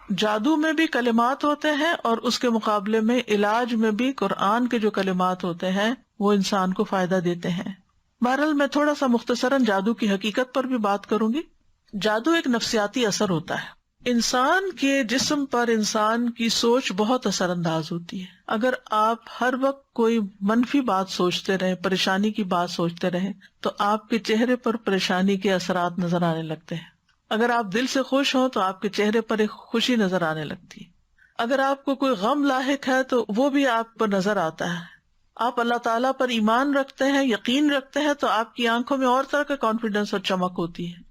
جادو میں بھی کلمات ہوتے ہیں اور اس کے مقابلے میں علاج میں بھی قرآن کے جو کلمات ہوتے ہیں وہ انسان کو فائدہ دیتے ہیں. بہرحال میں تھوڑا سا مختصراً جادو کی حقیقت پر بھی بات کروں گی. جادو ایک نفسیاتی اثر ہوتا ہے. انسان کے جسم پر انسان کی سوچ بہت اثر انداز ہوتی ہے. اگر آپ ہر وقت کوئی منفی بات سوچتے رہیں، پریشانی کی بات سوچتے رہیں، تو آپ کے چہرے پر پریشانی کے اثرات نظر آنے لگتے ہیں. اگر آپ دل سے خوش ہوں تو آپ کے چہرے پر ایک خوشی نظر آنے لگتی ہے. اگر آپ کو کوئی غم لاحق ہے تو وہ بھی آپ پر نظر آتا ہے. آپ اللہ تعالیٰ پر ایمان رکھتے ہیں، یقین رکھتے ہیں، تو آپ کی آنکھوں میں اور طرح کا کانفیڈنس اور چمک ہوتی ہے،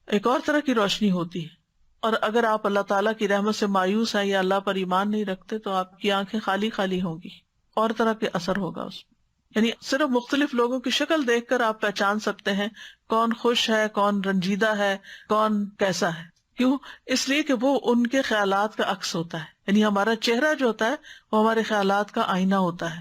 ایک اور طرح کی روشنی ہوتی ہے. اور اگر آپ اللہ تعالیٰ کی رحمت سے مایوس ہیں یا اللہ پر ایمان نہیں رکھتے تو آپ کی آنکھیں خالی خالی ہوں گی، اور طرح کے اثر ہوگا اس میں. یعنی صرف مختلف لوگوں کی شکل دیکھ کر آپ پہچان سکتے ہیں کون خوش ہے، کون رنجیدہ ہے، کون کیسا ہے. کیوں؟ اس لیے کہ وہ ان کے خیالات کا عکس ہوتا ہے. یعنی ہمارا چہرہ جو ہوتا ہے وہ ہمارے خیالات کا آئینہ ہوتا ہے.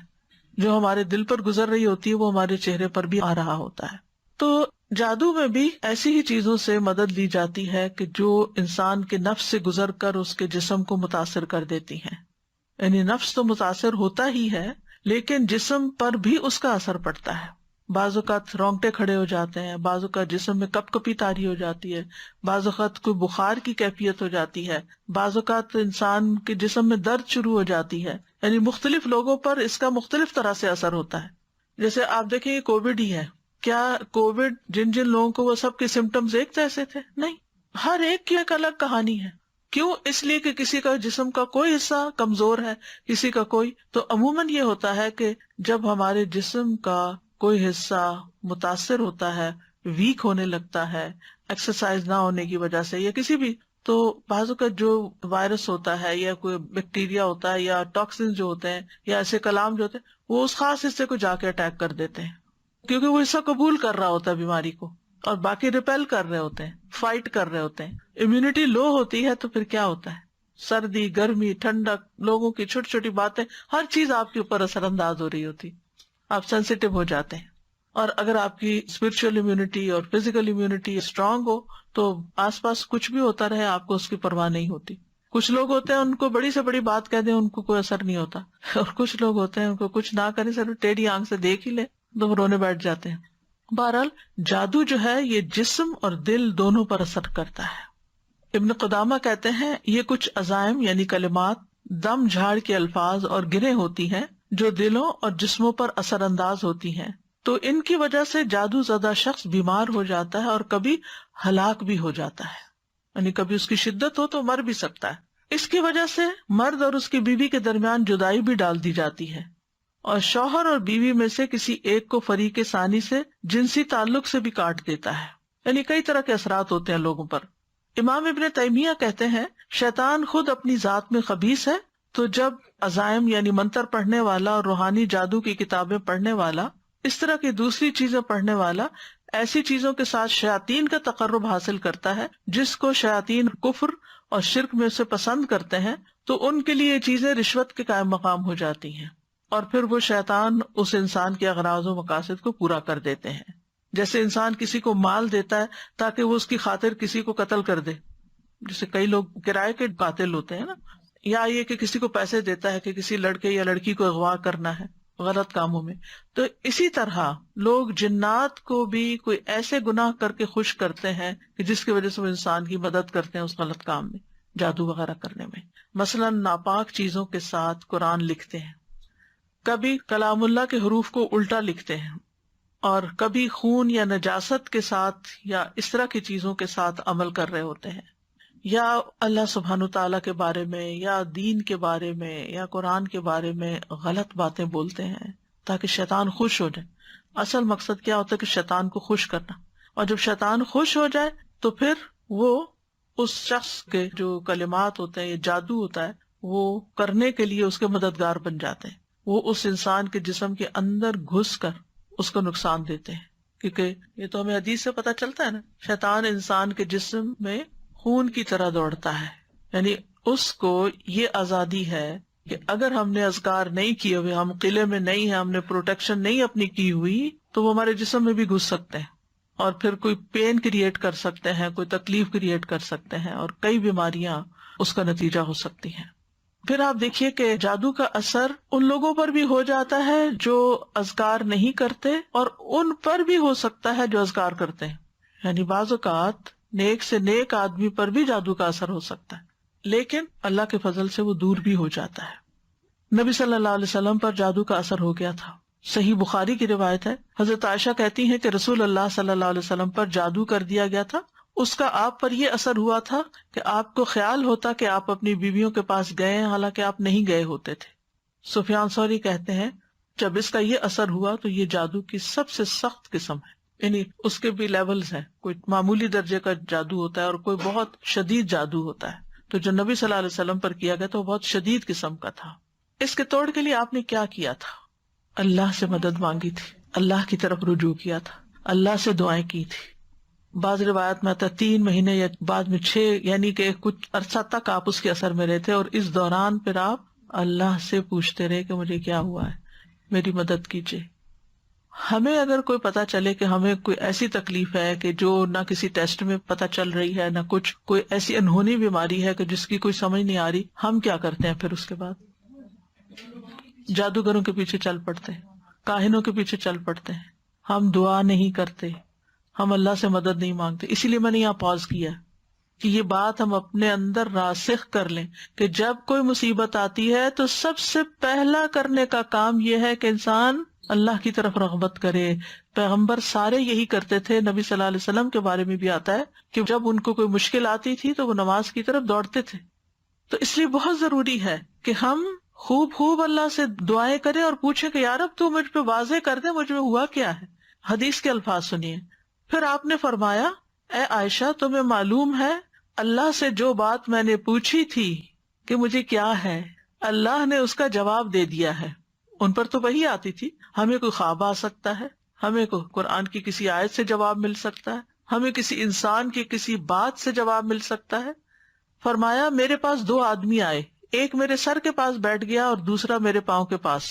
جو ہمارے دل پر گزر رہی ہوتی ہے وہ ہمارے چہرے پر بھی آ رہا ہوتا ہے. تو جادو میں بھی ایسی ہی چیزوں سے مدد لی جاتی ہے کہ جو انسان کے نفس سے گزر کر اس کے جسم کو متاثر کر دیتی ہیں. یعنی نفس تو متاثر ہوتا ہی ہے لیکن جسم پر بھی اس کا اثر پڑتا ہے. بعض اوقات رونگٹے کھڑے ہو جاتے ہیں، بعض اوقات جسم میں کپ کپی طاری ہو جاتی ہے، بعض اوقات کوئی بخار کی کیفیت ہو جاتی ہے، بعض اوقات انسان کے جسم میں درد شروع ہو جاتی ہے. یعنی مختلف لوگوں پر اس کا مختلف طرح سے اثر ہوتا ہے. جیسے آپ دیکھیں یہ کووڈ ہی ہے. کیا کووڈ جن جن لوگوں کو وہ سب کے سمٹمز ایک جیسے تھے؟ نہیں، ہر ایک کی ایک الگ کہانی ہے. کیوں؟ اس لیے کہ کسی کا جسم کا کوئی حصہ کمزور ہے، کسی کا کوئی. تو عموماً یہ ہوتا ہے کہ جب ہمارے جسم کا کوئی حصہ متاثر ہوتا ہے، ویک ہونے لگتا ہے ایکسرسائز نہ ہونے کی وجہ سے یا کسی بھی، تو بعض کا جو وائرس ہوتا ہے یا کوئی بیکٹیریا ہوتا ہے یا ٹاکسن جو ہوتے ہیں یا ایسے کلام جو ہوتے ہیں وہ اس خاص حصے کو جا کے اٹیک کر دیتے ہیں، کیونکہ وہ حصہ قبول کر رہا ہوتا ہے بیماری کو اور باقی ریپیل کر رہے ہوتے ہیں، فائٹ کر رہے ہوتے ہیں. امیونٹی لو ہوتی ہے تو پھر کیا ہوتا ہے؟ سردی، گرمی، ٹھنڈک، لوگوں کی چھوٹی چھوٹی باتیں، ہر چیز آپ کے اوپر اثر انداز ہو رہی ہوتی، آپ سینسیٹیو ہو جاتے ہیں. اور اگر آپ کی اسپرچل امیونٹی اور فزیکل امیونٹی اسٹرانگ ہو تو آس پاس کچھ بھی ہوتا رہے آپ کو اس کی پرواہ نہیں ہوتی. کچھ لوگ ہوتے ہیں ان کو بڑی سے بڑی بات کہہ دیں ان کو کوئی اثر نہیں ہوتا، اور کچھ لوگ ہوتے ہیں ان کو کچھ نہ کریں صرف ٹیڑھی آنکھ سے دیکھ ہی لے تو وہ رونے بیٹھ جاتے ہیں. بہرحال جادو جو ہے یہ جسم اور دل دونوں پر اثر کرتا ہے. ابن قدامہ کہتے ہیں یہ کچھ عزائم یعنی کلمات، دم جھاڑ کے الفاظ اور گرہیں ہوتی ہیں جو دلوں اور جسموں پر اثر انداز ہوتی ہیں. تو ان کی وجہ سے جادو زدہ شخص بیمار ہو جاتا ہے اور کبھی ہلاک بھی ہو جاتا ہے. یعنی کبھی اس کی شدت ہو تو مر بھی سکتا ہے. اس کی وجہ سے مرد اور اس کی بیوی کے درمیان جدائی بھی ڈال دی جاتی ہے اور شوہر اور بیوی میں سے کسی ایک کو فریق ثانی سے جنسی تعلق سے بھی کاٹ دیتا ہے. یعنی کئی طرح کے اثرات ہوتے ہیں لوگوں پر. امام ابن تیمیہ کہتے ہیں شیطان خود اپنی ذات میں خبیث ہے، تو جب عزائم یعنی منتر پڑھنے والا اور روحانی جادو کی کتابیں پڑھنے والا، اس طرح کی دوسری چیزیں پڑھنے والا ایسی چیزوں کے ساتھ شیاطین کا تقرب حاصل کرتا ہے جس کو شیاطین کفر اور شرک میں سے پسند کرتے ہیں، تو ان کے لیے یہ چیزیں رشوت کے قائم مقام ہو جاتی ہیں اور پھر وہ شیطان اس انسان کے اغراض و مقاصد کو پورا کر دیتے ہیں. جیسے انسان کسی کو مال دیتا ہے تاکہ وہ اس کی خاطر کسی کو قتل کر دے، جیسے کئی لوگ کرائے کے قاتل ہوتے ہیں نا، یا یہ کہ کسی کو پیسے دیتا ہے کہ کسی لڑکے یا لڑکی کو اغوا کرنا ہے غلط کاموں میں. تو اسی طرح لوگ جنات کو بھی کوئی ایسے گناہ کر کے خوش کرتے ہیں کہ جس کی وجہ سے وہ انسان کی مدد کرتے ہیں اس غلط کام میں، جادو وغیرہ کرنے میں. مثلا ناپاک چیزوں کے ساتھ قرآن لکھتے ہیں، کبھی کلام اللہ کے حروف کو الٹا لکھتے ہیں، اور کبھی خون یا نجاست کے ساتھ یا اس طرح کی چیزوں کے ساتھ عمل کر رہے ہوتے ہیں، یا اللہ سبحانہ تعالیٰ کے بارے میں یا دین کے بارے میں یا قرآن کے بارے میں غلط باتیں بولتے ہیں تاکہ شیطان خوش ہو جائے. اصل مقصد کیا ہوتا ہے کہ شیطان کو خوش کرنا، اور جب شیطان خوش ہو جائے تو پھر وہ اس شخص کے جو کلمات ہوتے ہیں یا جادو ہوتا ہے وہ کرنے کے لیے اس کے مددگار بن جاتے ہیں. وہ اس انسان کے جسم کے اندر گھس کر اس کو نقصان دیتے ہیں، کیونکہ یہ تو ہمیں حدیث سے پتہ چلتا ہے نا، شیطان انسان کے جسم میں خون کی طرح دوڑتا ہے. یعنی اس کو یہ آزادی ہے کہ اگر ہم نے اذکار نہیں کیے ہوئے، ہم قلعے میں نہیں ہیں، ہم نے پروٹیکشن نہیں اپنی کی ہوئی، تو وہ ہمارے جسم میں بھی گھس سکتے ہیں اور پھر کوئی پین کریٹ کر سکتے ہیں، کوئی تکلیف کریٹ کر سکتے ہیں، اور کئی بیماریاں اس کا نتیجہ ہو سکتی ہیں۔ پھر آپ دیکھیے کہ جادو کا اثر ان لوگوں پر بھی ہو جاتا ہے جو اذکار نہیں کرتے، اور ان پر بھی ہو سکتا ہے جو اذکار کرتے ہیں۔ یعنی بعض اوقات نیک سے نیک آدمی پر بھی جادو کا اثر ہو سکتا ہے، لیکن اللہ کے فضل سے وہ دور بھی ہو جاتا ہے۔ نبی صلی اللہ علیہ وسلم پر جادو کا اثر ہو گیا تھا۔ صحیح بخاری کی روایت ہے، حضرت عائشہ کہتی ہیں کہ رسول اللہ صلی اللہ علیہ وسلم پر جادو کر دیا گیا تھا، اس کا آپ پر یہ اثر ہوا تھا کہ آپ کو خیال ہوتا کہ آپ اپنی بیویوں کے پاس گئے ہیں، حالانکہ آپ نہیں گئے ہوتے تھے۔ سفیان ثوری کہتے ہیں جب اس کا یہ اثر ہوا تو یہ جادو کی سب سے سخت قسم ہے، یعنی اس کے بھی لیولز ہیں، کوئی معمولی درجے کا جادو ہوتا ہے اور کوئی بہت شدید جادو ہوتا ہے۔ تو جو نبی صلی اللہ علیہ وسلم پر کیا گیا تو وہ بہت شدید قسم کا تھا۔ اس کے توڑ کے لیے آپ نے کیا کیا تھا؟ اللہ سے مدد مانگی تھی، اللہ کی طرف رجوع کیا تھا، اللہ سے دعائیں کی تھی۔ بعض روایت میں آتا 3 مہینے یا بعد میں 6، یعنی کہ کچھ عرصہ تک آپ اس کے اثر میں رہے تھے، اور اس دوران پھر آپ اللہ سے پوچھتے رہے کہ مجھے کیا ہوا ہے، میری مدد کیجیے۔ ہمیں اگر کوئی پتا چلے کہ ہمیں کوئی ایسی تکلیف ہے کہ جو نہ کسی ٹیسٹ میں پتا چل رہی ہے، نہ کچھ کوئی ایسی انہونی بیماری ہے کہ جس کی کوئی سمجھ نہیں آ رہی، ہم کیا کرتے ہیں پھر اس کے بعد؟ جادوگروں کے پیچھے چل پڑتے ہیں، کاہنوں کے پیچھے چل پڑتے ہیں، ہم دعا نہیں کرتے، ہم اللہ سے مدد نہیں مانگتے۔ اسی لیے میں نے یہاں پاز کیا کہ یہ بات ہم اپنے اندر راسخ کر لیں کہ جب کوئی مصیبت آتی ہے تو سب سے پہلا کرنے کا کام یہ ہے کہ انسان اللہ کی طرف رغبت کرے۔ پیغمبر سارے یہی کرتے تھے، نبی صلی اللہ علیہ وسلم کے بارے میں بھی آتا ہے کہ جب ان کو کوئی مشکل آتی تھی تو وہ نماز کی طرف دوڑتے تھے۔ تو اس لیے بہت ضروری ہے کہ ہم خوب اللہ سے دعائیں کریں اور پوچھیں کہ یا رب تو مجھ پہ واضح کر دے مجھ میں ہوا کیا ہے۔ حدیث کے الفاظ سنیے، پھر آپ نے فرمایا اے عائشہ تمہیں معلوم ہے اللہ سے جو بات میں نے پوچھی تھی کہ مجھے کیا ہے، اللہ نے اس کا جواب دے دیا ہے۔ ان پر تو وہی آتی تھی، ہمیں کوئی خواب آ سکتا ہے، ہمیں کوئی قرآن کی کسی آیت سے جواب مل سکتا ہے، ہمیں کسی انسان کی کسی بات سے جواب مل سکتا ہے۔ فرمایا میرے پاس 2 آدمی آئے، ایک میرے سر کے پاس بیٹھ گیا اور دوسرا میرے پاؤں کے پاس۔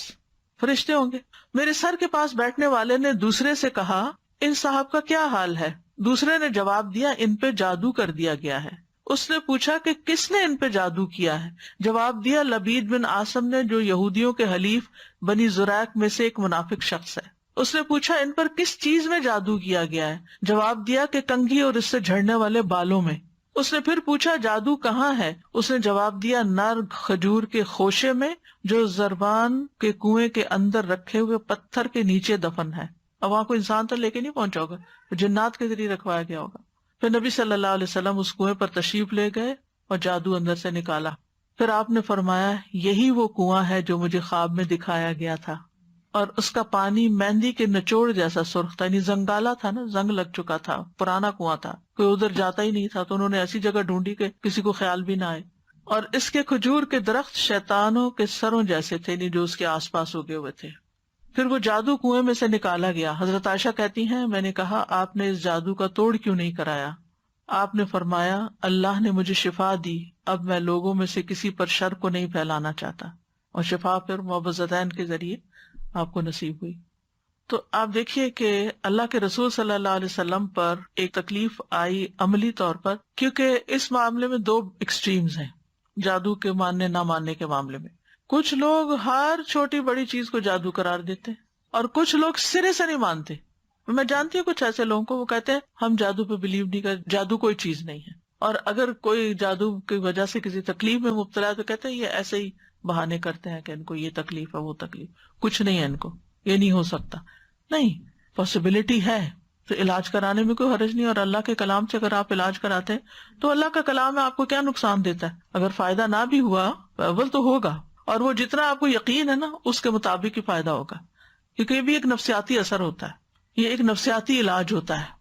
فرشتے ہوں گے۔ میرے سر کے پاس بیٹھنے والے نے دوسرے سے کہا ان صاحب کا کیا حال ہے؟ دوسرے نے جواب دیا ان پہ جادو کر دیا گیا ہے۔ اس نے پوچھا کہ کس نے ان پہ جادو کیا ہے؟ جواب دیا لبید بن عاصم نے، جو یہودیوں کے حلیف بنی زریق میں سے ایک منافق شخص ہے۔ اس نے پوچھا ان پر کس چیز میں جادو کیا گیا ہے؟ جواب دیا کہ کنگھی اور اس سے جھڑنے والے بالوں میں۔ اس نے پھر پوچھا جادو کہاں ہے؟ اس نے جواب دیا نر کھجور کے خوشے میں جو زربان کے کنویں کے اندر رکھے ہوئے پتھر کے نیچے دفن ہے۔ اب وہاں کوئی انسان تو لے کے نہیں پہنچا ہوگا، جنات کے ذریعے رکھوایا گیا ہوگا۔ پھر نبی صلی اللہ علیہ وسلم اس کنویں پر تشریف لے گئے اور جادو اندر سے نکالا۔ پھر آپ نے فرمایا یہی وہ کنواں ہے جو مجھے خواب میں دکھایا گیا تھا، اور اس کا پانی مہندی کے نچوڑ جیسا سرخ تھا، یعنی زنگالا تھا نا، زنگ لگ چکا تھا، پرانا کنواں تھا، کوئی ادھر جاتا ہی نہیں تھا، تو انہوں نے ایسی جگہ ڈھونڈی کہ کسی کو خیال بھی نہ آئے۔ اور اس کے کھجور کے درخت شیطانوں کے سروں جیسے تھے، یعنی جو اس کے آس پاس اگے ہوئے تھے۔ پھر وہ جادو کنویں میں سے نکالا گیا۔ حضرت عائشہ کہتی ہیں میں نے کہا آپ نے اس جادو کا توڑ کیوں نہیں کرایا؟ آپ نے فرمایا اللہ نے مجھے شفا دی، اب میں لوگوں میں سے کسی پر شر کو نہیں پھیلانا چاہتا، اور شفا پھر معوذتین کے ذریعے آپ کو نصیب ہوئی۔ تو آپ دیکھیے کہ اللہ کے رسول صلی اللہ علیہ وسلم پر ایک تکلیف آئی عملی طور پر، کیونکہ اس معاملے میں 2 ایکسٹریمز ہیں جادو کے ماننے نہ ماننے کے معاملے میں۔ کچھ لوگ ہر چھوٹی بڑی چیز کو جادو قرار دیتے اور کچھ لوگ سرے سے نہیں مانتے۔ میں جانتی ہوں کچھ ایسے لوگوں کو، وہ کہتے ہیں ہم جادو پہ بلیو نہیں کرتے، جادو کوئی چیز نہیں ہے، اور اگر کوئی جادو کی وجہ سے کسی تکلیف میں مبتلا ہے تو کہتے ہیں یہ ایسے ہی بہانے کرتے ہیں کہ ان کو یہ تکلیف ہے وہ تکلیف، کچھ نہیں ہے ان کو، یہ نہیں ہو سکتا۔ نہیں، پاسبلٹی ہے تو علاج کرانے میں کوئی حرج نہیں، اور اللہ کے کلام سے اگر آپ علاج کراتے ہیں تو اللہ کا کلام ہے، آپ کو کیا نقصان دیتا ہے؟ اگر فائدہ نہ بھی ہوا اول تو ہوگا، اور وہ جتنا آپ کو یقین ہے نا اس کے مطابق ہی فائدہ ہوگا، کیونکہ یہ بھی ایک نفسیاتی اثر ہوتا ہے، یہ ایک نفسیاتی علاج ہوتا ہے۔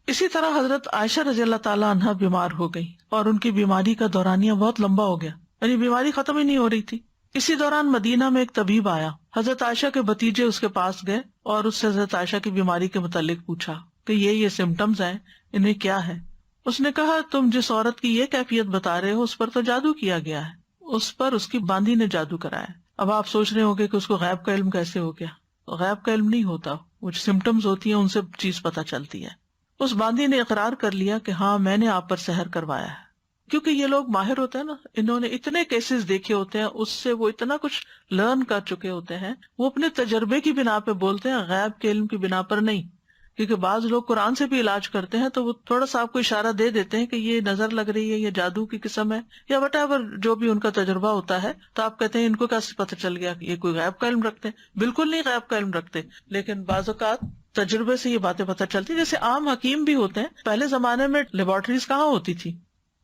اسی طرح حضرت عائشہ رضی اللہ تعالیٰ عنہا بیمار ہو گئی اور ان کی بیماری کا دورانیہ بہت لمبا ہو گیا، یعنی بیماری ختم ہی نہیں ہو رہی تھی۔ اسی دوران مدینہ میں ایک طبیب آیا، حضرت عائشہ کے بھتیجے اس کے پاس گئے اور اس سے حضرت عائشہ کی بیماری کے متعلق پوچھا کہ یہ سمٹمز ہیں، انہیں کیا ہے؟ اس نے کہا تم جس عورت کی یہ کیفیت بتا رہے ہو اس پر تو جادو کیا گیا ہے، اس پر اس کی باندھی نے جادو کرایا۔ اب آپ سوچ رہے ہوں گے کہ اس کو غیب کا علم کیسے ہو گیا؟ غیب کا علم نہیں ہوتا، وہ سمٹمز ہوتی ہیں ان سے چیز پتہ چلتی ہے۔ اس باندھی نے اقرار کر لیا کہ ہاں میں نے آپ پر سحر کروایا ہے، کیونکہ یہ لوگ ماہر ہوتے ہیں نا، انہوں نے اتنے کیسز دیکھے ہوتے ہیں، اس سے وہ اتنا کچھ لرن کر چکے ہوتے ہیں، وہ اپنے تجربے کی بنا پہ بولتے ہیں، غیب کے علم کی بنا پر نہیں. کیونکہ بعض لوگ قرآن سے بھی علاج کرتے ہیں تو وہ تھوڑا سا آپ کو اشارہ دے دیتے ہیں کہ یہ نظر لگ رہی ہے، یہ جادو کی قسم ہے، یا وٹ ایور جو بھی ان کا تجربہ ہوتا ہے، تو آپ کہتے ہیں ان کو کیسے پتہ چل گیا کہ یہ کوئی غیب کا علم رکھتے ہیں؟ بالکل نہیں غیب کا علم رکھتے، لیکن بعض اوقات تجربے سے یہ باتیں پتہ چلتی. جیسے عام حکیم بھی ہوتے ہیں، پہلے زمانے میں لیبارٹریز کہاں ہوتی تھی؟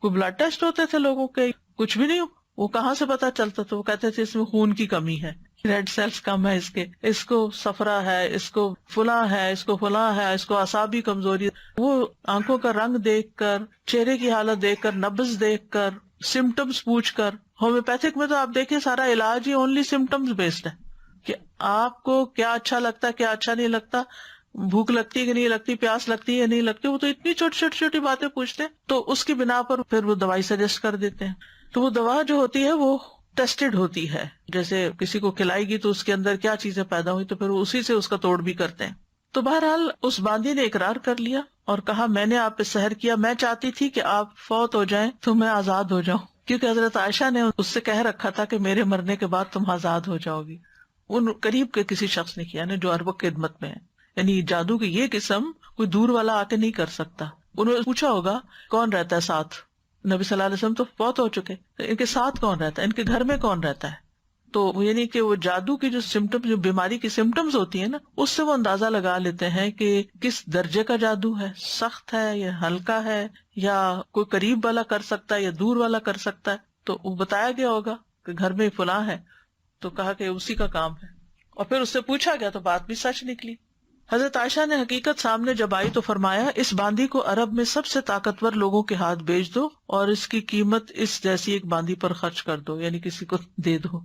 کوئی بلڈ ٹیسٹ ہوتے تھے لوگوں کے؟ کچھ بھی نہیں. وہ کہاں سے پتا چلتا تھا؟ وہ کہتے تھے اس میں خون کی کمی ہے، ریڈ سیلز کم ہے، اس کو صفرا ہے، اس کو فلاں ہے، اس کو فلاں ہے، اس کو اعصابی کمزوری. وہ آنکھوں کا رنگ دیکھ کر، چہرے کی حالت دیکھ کر، نبض دیکھ کر، سمٹمز پوچھ کر. ہومیوپیتھک میں تو آپ دیکھیں سارا علاج ہی اونلی سمٹمز بیسڈ ہے، کہ آپ کو کیا اچھا لگتا ہے، کیا اچھا نہیں لگتا، بھوک لگتی ہے کہ نہیں لگتی، پیاس لگتی ہے نہیں لگتی. وہ تو اتنی چھوٹی باتیں پوچھتے ہیں، تو اس کی بنا پر پھر وہ دوائی سجیسٹ کر دیتے ہیں. تو وہ دوا جو ہوتی ہے وہ ٹیسٹڈ ہوتی ہے. جیسے کسی کو کھلائے گی تو اس کے اندر کیا چیزیں پیدا ہوئی، تو پھر وہ اسی سے اس کا توڑ بھی کرتے ہیں. تو بہرحال اس باندی نے اقرار کر لیا اور کہا میں نے آپ پہ سحر کیا، میں چاہتی تھی کہ آپ فوت ہو جائیں تو میں آزاد ہو جاؤں، کیونکہ حضرت عائشہ نے اس سے کہہ رکھا تھا کہ میرے مرنے کے بعد تم آزاد ہو جاؤ گی. ان قریب کے کسی شخص نے کیا نا جو عرب خدمت میں ہے. یعنی جادو کی یہ قسم کوئی دور والا آ کے نہیں کر سکتا. انہوں نے پوچھا ہوگا کون رہتا ہے ساتھ، نبی صلی اللہ علیہ وسلم تو فوت ہو چکے، ان کے ساتھ کون رہتا ہے، ان کے گھر میں کون رہتا ہے. تو یعنی کہ وہ جادو کی جو سمٹم، جو بیماری کی سمٹمز ہوتی ہیں نا، اس سے وہ اندازہ لگا لیتے ہیں کہ کس درجے کا جادو ہے، سخت ہے یا ہلکا ہے، یا کوئی قریب والا کر سکتا ہے یا دور والا کر سکتا ہے. تو وہ بتایا گیا ہوگا کہ گھر میں فلاں ہے، تو کہا کہ اسی کا کام ہے. اور پھر اس سے پوچھا گیا تو بات بھی سچ نکلی. حضرت عائشہ نے حقیقت سامنے جب آئی تو فرمایا اس باندی کو عرب میں سب سے طاقتور لوگوں کے ہاتھ بیچ دو اور اس کی قیمت اس جیسی ایک باندی پر خرچ کر دو، یعنی کسی کو دے دو.